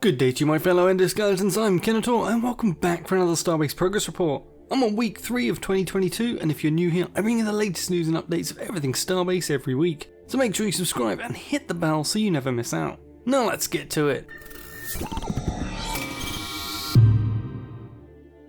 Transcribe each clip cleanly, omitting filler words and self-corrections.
Good day to you, my fellow endoskeletons. I'm Kenetor, and welcome back for another Starbase progress report. I'm on week 3 of 2022, and if you're new here, I bring you the latest news and updates of everything Starbase every week. So make sure you subscribe and hit the bell so you never miss out. Now let's get to it.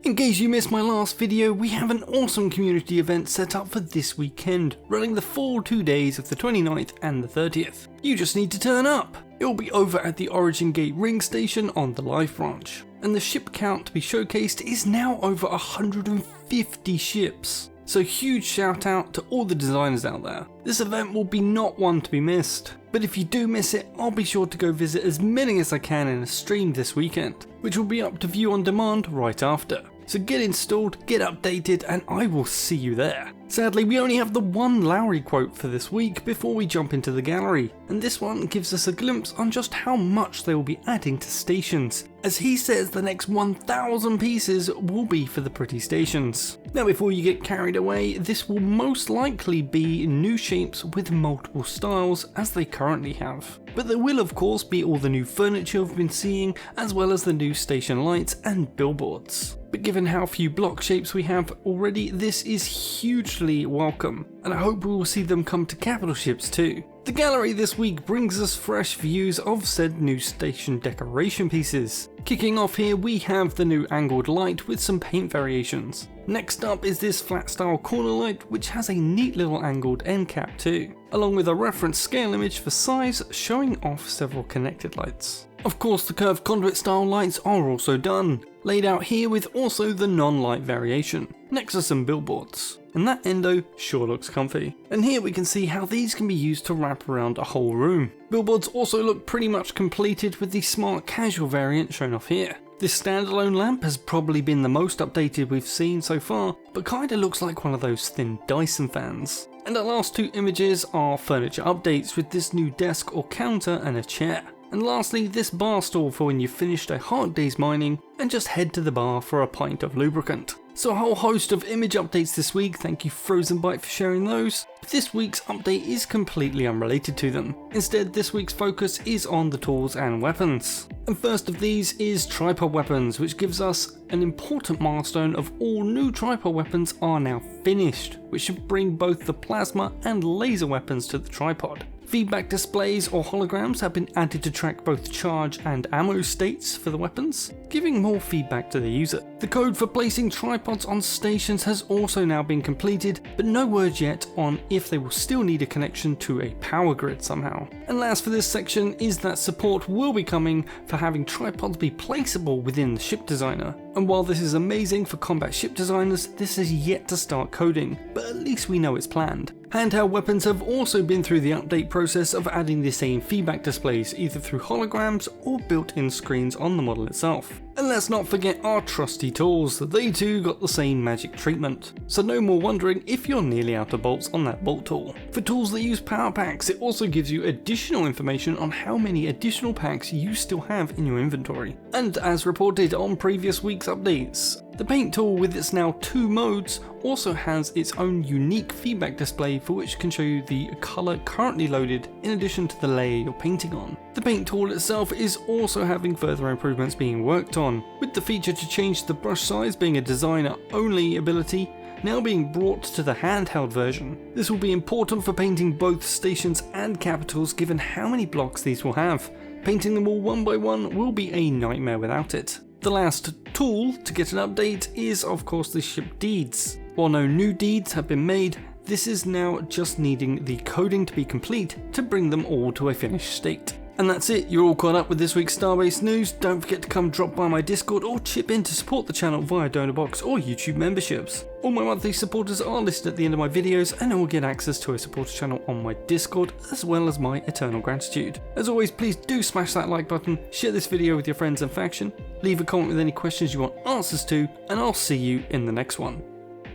In case you missed my last video, we have an awesome community event set up for this weekend, running the full 2 days of the 29th and the 30th. You just need to turn up. It will be over at the Origin Gate ring station on the live branch, and the ship count to be showcased is now over 150 ships. So huge shout out to all the designers out there. This event will be not one to be missed. But if you do miss it, I'll be sure to go visit as many as I can in a stream this weekend, which will be up to view on demand right after. So get installed, get updated, and I will see you there. Sadly, we only have the one Lowry quote for this week before we jump into the gallery, and this one gives us a glimpse on just how much they will be adding to stations, as he says the next 1,000 pieces will be for the pretty stations. Now before you get carried away, this will most likely be new shapes with multiple styles as they currently have. But there will of course be all the new furniture we've been seeing, as well as the new station lights and billboards. But given how few block shapes we have already, this is hugely welcome, and I hope we will see them come to capital ships too. The gallery this week brings us fresh views of said new station decoration pieces. Kicking off here, we have the new angled light with some paint variations. Next up is this flat style corner light, which has a neat little angled end cap too, along with a reference scale image for size showing off several connected lights. Of course, the curved conduit style lights are also done, laid out here with also the non-light variation. Next are some billboards, and that endo sure looks comfy. And here we can see how these can be used to wrap around a whole room. Billboards also look pretty much completed with the smart casual variant shown off here. This standalone lamp has probably been the most updated we've seen so far, but kinda looks like one of those thin Dyson fans. And our last two images are furniture updates with this new desk or counter and a chair. And lastly, this bar stool for when you've finished a hard day's mining and just head to the bar for a pint of lubricant. So a whole host of image updates this week, thank you Frozen Bite for sharing those. But this week's update is completely unrelated to them. Instead, this week's focus is on the tools and weapons. And first of these is tripod weapons, which gives us an important milestone of all new tripod weapons are now finished, which should bring both the plasma and laser weapons to the tripod. Feedback displays or holograms have been added to track both charge and ammo states for the weapons, giving more feedback to the user. The code for placing tripods on stations has also now been completed, but no word yet on if they will still need a connection to a power grid somehow. And last for this section is that support will be coming for having tripods be placeable within the ship designer. And while this is amazing for combat ship designers, this is yet to start coding, but at least we know it's planned. Handheld weapons have also been through the update process of adding the same feedback displays, either through holograms or built-in screens on the model itself. And let's not forget our trusty tools, they too got the same magic treatment. So no more wondering if you're nearly out of bolts on that bolt tool. For tools that use power packs, it also gives you additional information on how many additional packs you still have in your inventory. And as reported on previous week's updates, the paint tool with its now 2 modes also has its own unique feedback display for which can show you the colour currently loaded in addition to the layer you're painting on. The paint tool itself is also having further improvements being worked on, with the feature to change the brush size being a designer only ability now being brought to the handheld version. This will be important for painting both stations and capitals given how many blocks these will have. Painting them all one by one will be a nightmare without it. The last tool to get an update is of course the ship deeds. While no new deeds have been made, this is now just needing the coding to be complete to bring them all to a finished state. And that's it, you're all caught up with this week's Starbase news. Don't forget to come drop by my Discord or chip in to support the channel via donor box or YouTube memberships. All my monthly supporters are listed at the end of my videos and will get access to a supporter channel on my Discord as well as my eternal gratitude. As always, please do smash that like button, share this video with your friends and faction, leave a comment with any questions you want answers to, and I'll see you in the next one.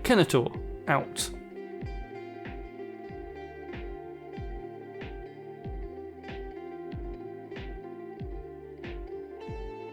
Kenetor, out.